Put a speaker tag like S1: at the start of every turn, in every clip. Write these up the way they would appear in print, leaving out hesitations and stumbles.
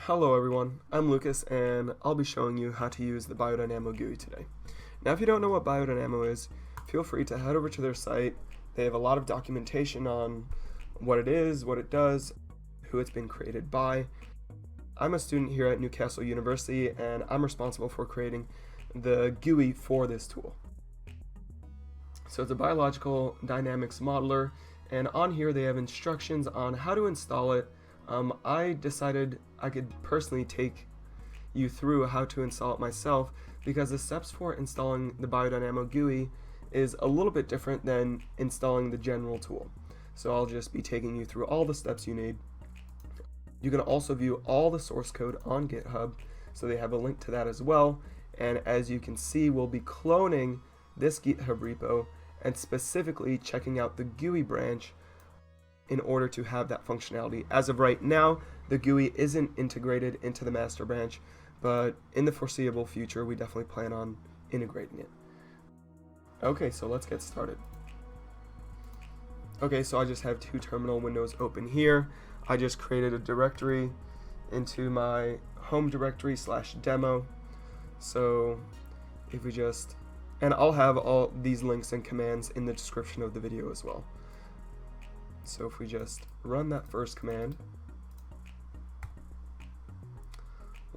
S1: Hello everyone, I'm Lucas and I'll be showing you how to use the BioDynaMo GUI today. Now if you don't know what BioDynaMo is, feel free to head over to their site. They have a lot of documentation on what it is, what it does, who it's been created by. I'm a student here at Newcastle University and I'm responsible for creating the GUI for this tool. So it's a biological dynamics modeler, and on here they have instructions on how to install it. I decided I could personally take you through how to install it myself because the steps for installing the BioDynaMo GUI is a little bit different than installing the general tool. So I'll just be taking you through all the steps you need. You can also view all the source code on GitHub, so they have a link to that as well. And as you can see, we'll be cloning this GitHub repo and specifically checking out the GUI branch in order to have that functionality. As of right now, the GUI isn't integrated into the master branch, but in the foreseeable future, we definitely plan on integrating it. Okay, so let's get started. Okay, so I just have two terminal windows open here. I just created a directory into my home directory /demo. So if we just, and I'll have all these links and commands in the description of the video as well. So if we just run that first command,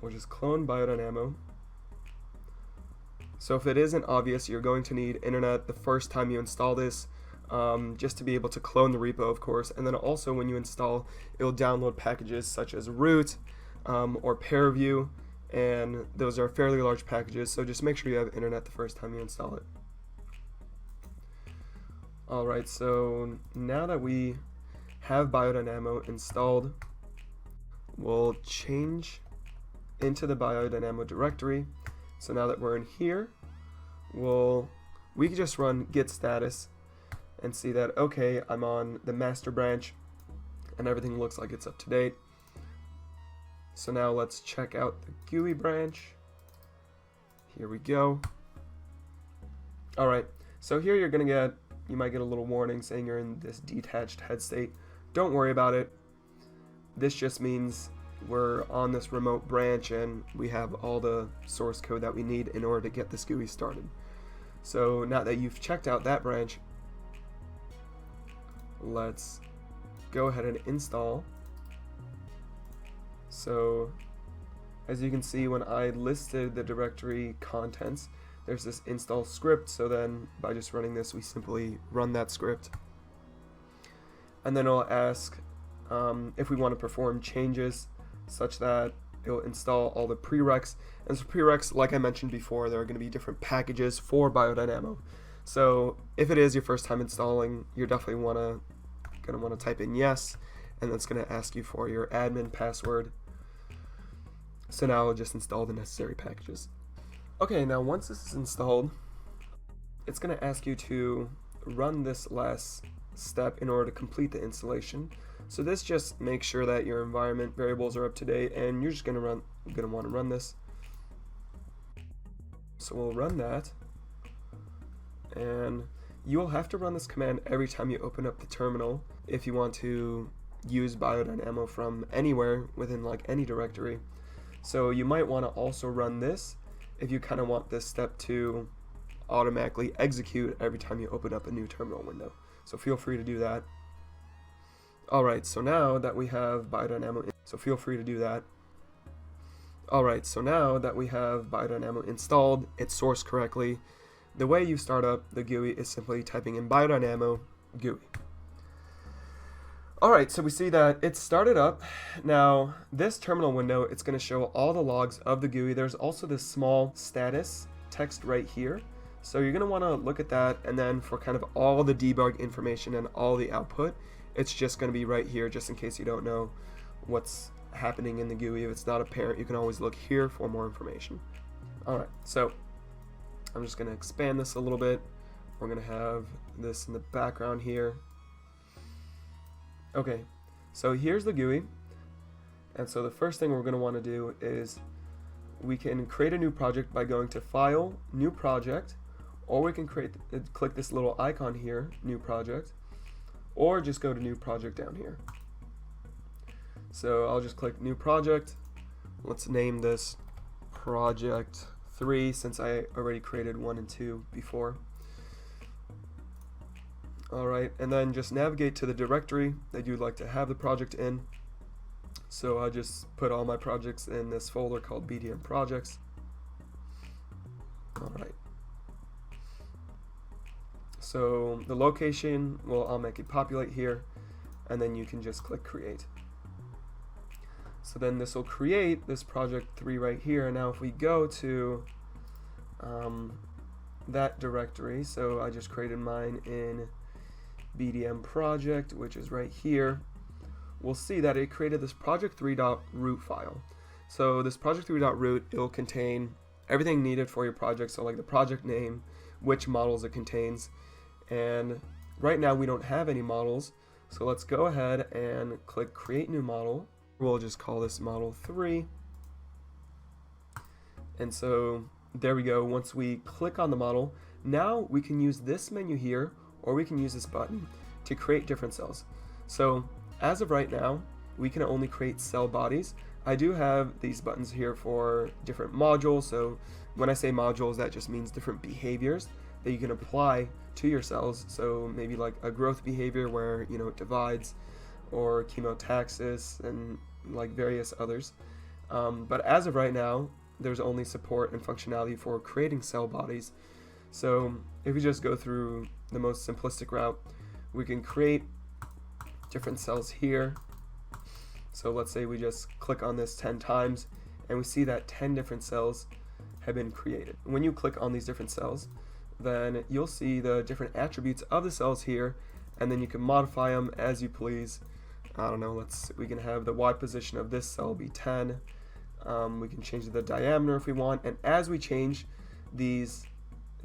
S1: we'll just clone BioDynaMo. So if it isn't obvious, you're going to need internet the first time you install this, just to be able to clone the repo, of course. And then also when you install, it'll download packages such as root or ParaView, and those are fairly large packages, so just make sure you have internet the first time you install it. Alright, so now that we have BioDynaMo installed, we'll change into the BioDynaMo directory. So now that we're in here, we can just run git status and see that, okay, I'm on the master branch and everything looks like it's up to date. So now let's check out the GUI branch. Here we go. Alright, so here you might get a little warning saying you're in this detached head state. Don't worry about it. This just means we're on this remote branch and we have all the source code that we need in order to get this GUI started. So now that you've checked out that branch, let's go ahead and install. So as you can see, when I listed the directory contents, there's this install script, so then by just running this, we simply run that script. And then it'll ask if we want to perform changes such that it'll install all the prereqs. And so prereqs, like I mentioned before, there are going to be different packages for BioDynaMo. So if it is your first time installing, you're definitely going to want to type in yes, and that's going to ask you for your admin password. So now I'll just install the necessary packages. Okay, now once this is installed, it's going to ask you to run this last step in order to complete the installation. So this just makes sure that your environment variables are up to date, and you're just going to want to run this. So we'll run that, and you'll have to run this command every time you open up the terminal if you want to use BioDynaMo from anywhere within like any directory. So you might want to also run this if you kind of want this step to automatically execute every time you open up a new terminal window. So feel free to do that. Alright, so now that we have BioDynaMo, installed, it's sourced correctly, the way you start up the GUI is simply typing in BioDynaMo GUI. Alright, so we see that it's started up. Now, this terminal window, it's going to show all the logs of the GUI. There's also this small status text right here. So you're going to want to look at that, and then for kind of all the debug information and all the output, it's just going to be right here, just in case you don't know what's happening in the GUI. If it's not apparent, you can always look here for more information. Alright, so I'm just going to expand this a little bit. We're going to have this in the background here. Okay, so here's the GUI, and so the first thing we're going to want to do is we can create a new project by going to File, New Project, or we can click this little icon here, New Project, or just go to New Project down here. So I'll just click New Project. let's name this project 3 since I already created 1 and 2 before. Alright, and then just navigate to the directory that you'd like to have the project in. So I just put all my projects in this folder called BDM projects. Alright. So the location, well, I'll make it populate here, and then you can just click create. So then this will create this project 3 right here. Now if we go to that directory, so I just created mine in BDM project, which is right here, we'll see that it created this project3.root file. So this project3.root, it will contain everything needed for your project, so like the project name, which models it contains, and right now we don't have any models, so let's go ahead and click create new model. We'll just call this model 3, and so there we go. Once we click on the model, now we can use this menu here, or we can use this button to create different cells. So as of right now, we can only create cell bodies. I do have these buttons here for different modules, so when I say modules, that just means different behaviors that you can apply to your cells. So maybe like a growth behavior where, you know, it divides, or chemotaxis, and like various others. But as of right now, there's only support and functionality for creating cell bodies. So if we just go through the most simplistic route, we can create different cells here. So let's say we just click on this 10 times, and we see that 10 different cells have been created. When you click on these different cells, then you'll see the different attributes of the cells here, and then you can modify them as you please. I don't know, we can have the Y position of this cell be 10. We can change the diameter if we want, and as we change these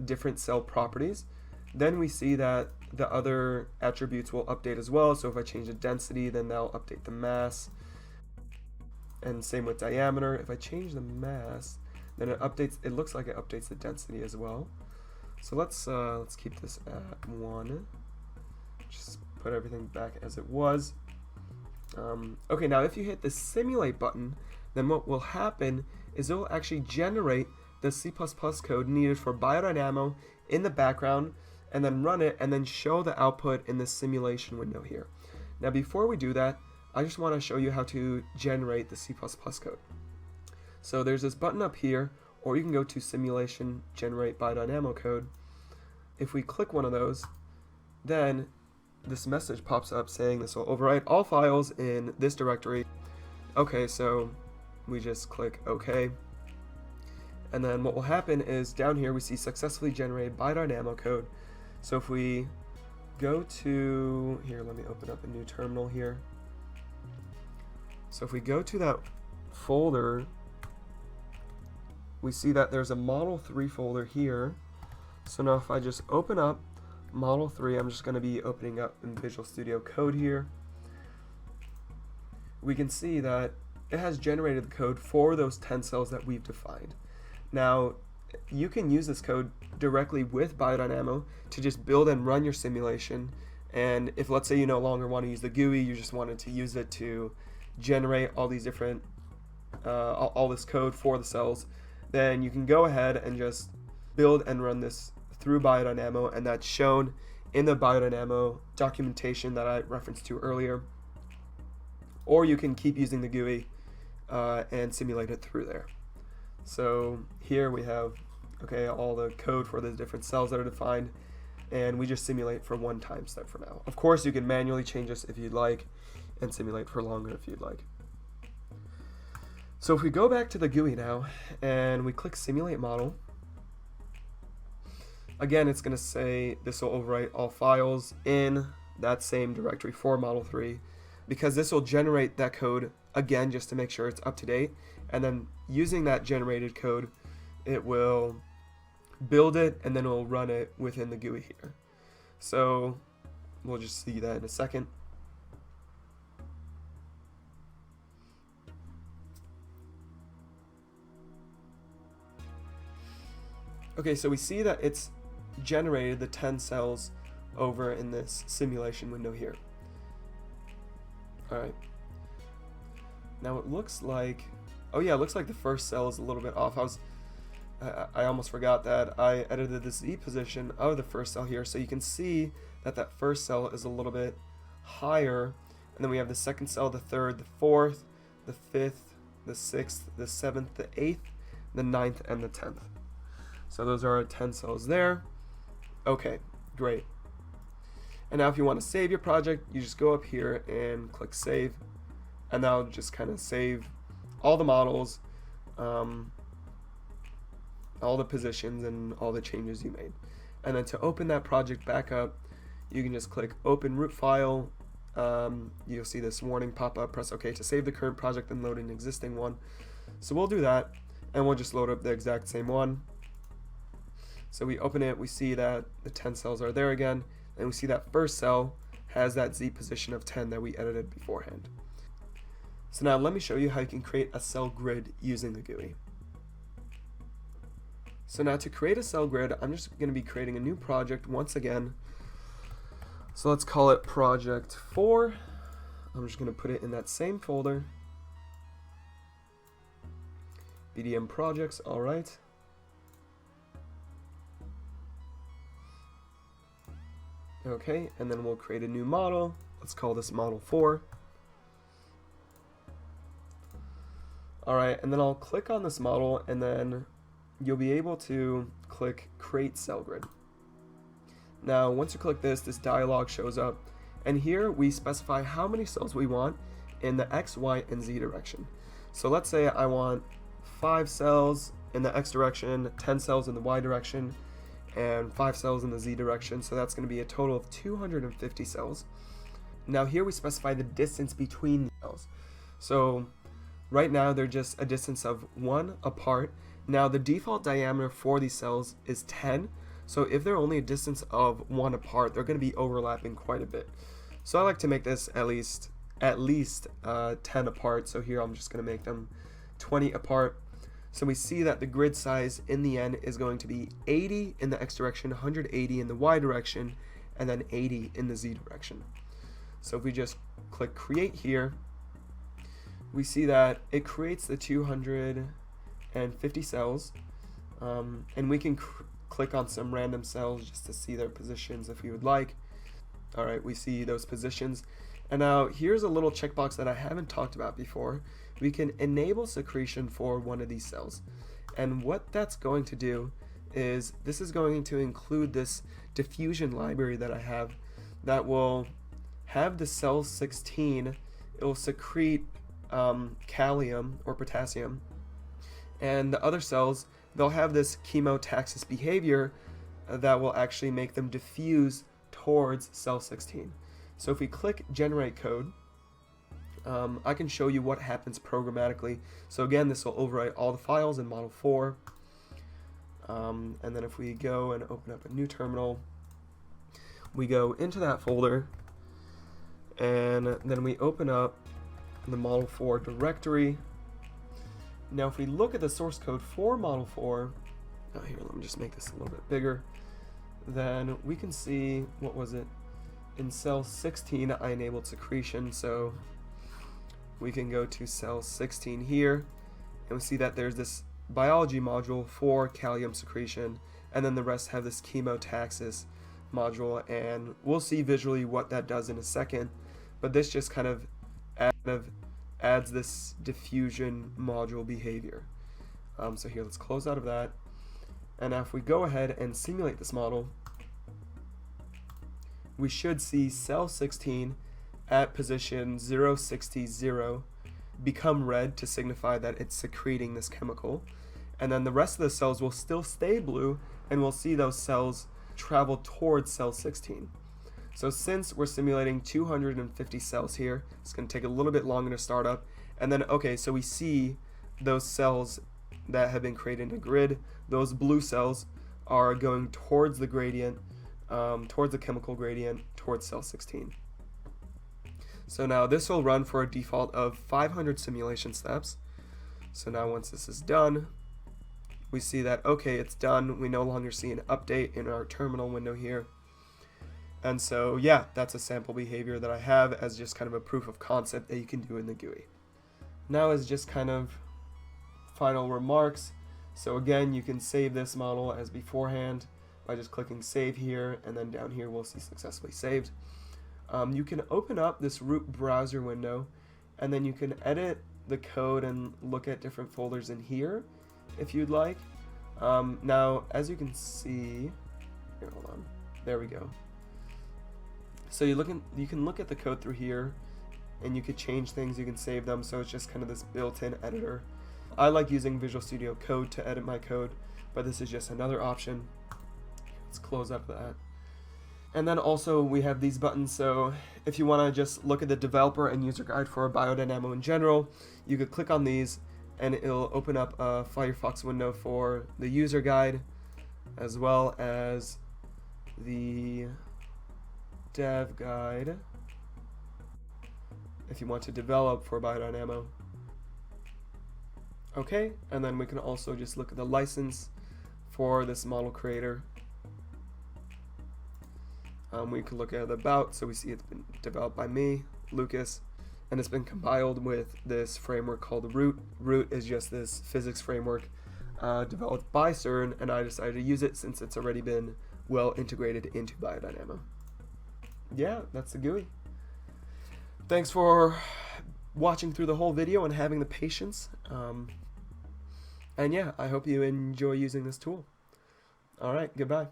S1: different cell properties, then we see that the other attributes will update as well. So if I change the density, then that'll update the mass, and same with diameter. If I change the mass, then it looks like it updates the density as well. So let's keep this at 1. Just put everything back as it was. Okay, now if you hit the simulate button, then what will happen is it will actually generate the C++ code needed for BioDynaMo in the background, and then run it, and then show the output in the simulation window here. Now before we do that, I just want to show you how to generate the C++ code. So there's this button up here, or you can go to simulation, generate BioDynaMo code. If we click one of those, then this message pops up saying this will overwrite all files in this directory. Okay, so we just click OK. And then what will happen is down here we see successfully generated BioDynaMo code. So if we go to, here, let me open up a new terminal here. So if we go to that folder, we see that there's a Model 3 folder here. So now if I just open up Model 3, I'm just going to be opening up in Visual Studio Code here. We can see that it has generated the code for those 10 cells that we've defined. Now, you can use this code directly with BioDynaMo to just build and run your simulation. And if, let's say, you no longer want to use the GUI, you just wanted to use it to generate all these different, all this code for the cells, then you can go ahead and just build and run this through BioDynaMo, and that's shown in the BioDynaMo documentation that I referenced to earlier. Or you can keep using the GUI and simulate it through there. So here we have, okay, all the code for the different cells that are defined, and we just simulate for one time step for now. Of course, you can manually change this if you'd like, and simulate for longer if you'd like. So if we go back to the GUI now, and we click Simulate Model, again, it's going to say this will overwrite all files in that same directory for Model 3, because this will generate that code again just to make sure it's up to date, and then using that generated code, it will build it, and then it will run it within the GUI here. So we'll just see that in a second. Okay, so we see that it's generated the 10 cells over in this simulation window here. Alright. Now it looks like, Oh yeah, it looks like the first cell is a little bit off. I almost forgot that I edited the Z position of the first cell here, so you can see that that first cell is a little bit higher, and then we have the second cell, the third, the fourth, the fifth, the sixth, the seventh, the eighth, the ninth, and the 10th. So those are our 10 cells there. Okay, great. And now if you want to save your project, you just go up here and click save, and that'll just kind of save all the models, all the positions, and all the changes you made. And then to open that project back up, you can just click open root file. You'll see this warning pop up, press OK to save the current project and load an existing one. So we'll do that, and we'll just load up the exact same one. So we open it, we see that the 10 cells are there again, and we see that first cell has that Z position of 10 that we edited beforehand. So now let me show you how you can create a cell grid using the GUI. So now to create a cell grid, I'm just going to be creating a new project once again. So let's call it project 4. I'm just going to put it in that same folder. BDM projects, alright. Okay, and then we'll create a new model. Let's call this model 4. Alright, and then I'll click on this model, and then you'll be able to click create cell grid. Now once you click this dialog shows up, and here we specify how many cells we want in the X, Y, and Z direction. So let's say I want 5 cells in the X direction, 10 cells in the Y direction, and 5 cells in the Z direction, so that's going to be a total of 250 cells. Now here we specify the distance between the cells. So right now they're just a distance of 1 apart. Now the default diameter for these cells is 10, so if they're only a distance of 1 apart, they're going to be overlapping quite a bit. So I like to make this at least 10 apart, so here I'm just going to make them 20 apart. So we see that the grid size in the end is going to be 80 in the X direction, 180 in the Y direction, and then 80 in the Z direction. So if we just click create here, we see that it creates the 250 cells, and we can click on some random cells just to see their positions if you would like. Alright, we see those positions. And now here's a little checkbox that I haven't talked about before. We can enable secretion for one of these cells. And what that's going to do is this is going to include this diffusion library that I have that will have the cell 16, it will secrete kalium or potassium, and the other cells, they'll have this chemotaxis behavior that will actually make them diffuse towards cell 16. So if we click generate code, I can show you what happens programmatically. So again, this will overwrite all the files in model 4. And then if we go and open up a new terminal, we go into that folder, and then we open up the model 4 directory. Now if we look at the source code for model 4, here, let me just make this a little bit bigger, then we can see, what was it? In cell 16, I enabled secretion, so we can go to cell 16 here, and we see that there's this biology module for kalium secretion, and then the rest have this chemotaxis module, and we'll see visually what that does in a second, but this just kind of adds this diffusion module behavior. So here, let's close out of that, and now if we go ahead and simulate this model, we should see cell 16 at position 060 become red to signify that it's secreting this chemical, and then the rest of the cells will still stay blue, and we'll see those cells travel towards cell 16. So since we're simulating 250 cells here, it's going to take a little bit longer to start up, and then okay, so we see those cells that have been created in a grid. Those blue cells are going towards the gradient, towards the chemical gradient, towards cell 16. So now this will run for a default of 500 simulation steps. So now once this is done, we see that, okay, it's done. We no longer see an update in our terminal window here. And so, yeah, that's a sample behavior that I have as just kind of a proof of concept that you can do in the GUI. Now as just kind of final remarks. So again, you can save this model as beforehand by just clicking save here, and then down here we'll see successfully saved. You can open up this root browser window, and then you can edit the code and look at different folders in here if you'd like. Now, as you can see, here, hold on, there we go. So you can look at the code through here, and you could change things, you can save them, so it's just kind of this built-in editor. I like using Visual Studio Code to edit my code, but this is just another option. Let's close up that. And then also we have these buttons, so if you want to just look at the developer and user guide for BioDynaMo in general, you could click on these and it'll open up a Firefox window for the user guide as well as the dev guide if you want to develop for BioDynaMo. Okay, and then we can also just look at the license for this model creator. We can look at the about, so we see it's been developed by me, Lucas, and it's been compiled with this framework called Root. Root is just this physics framework developed by CERN, and I decided to use it since it's already been well integrated into BioDynaMo. Yeah, that's the GUI. Thanks for watching through the whole video and having the patience. And yeah, I hope you enjoy using this tool. Alright, goodbye.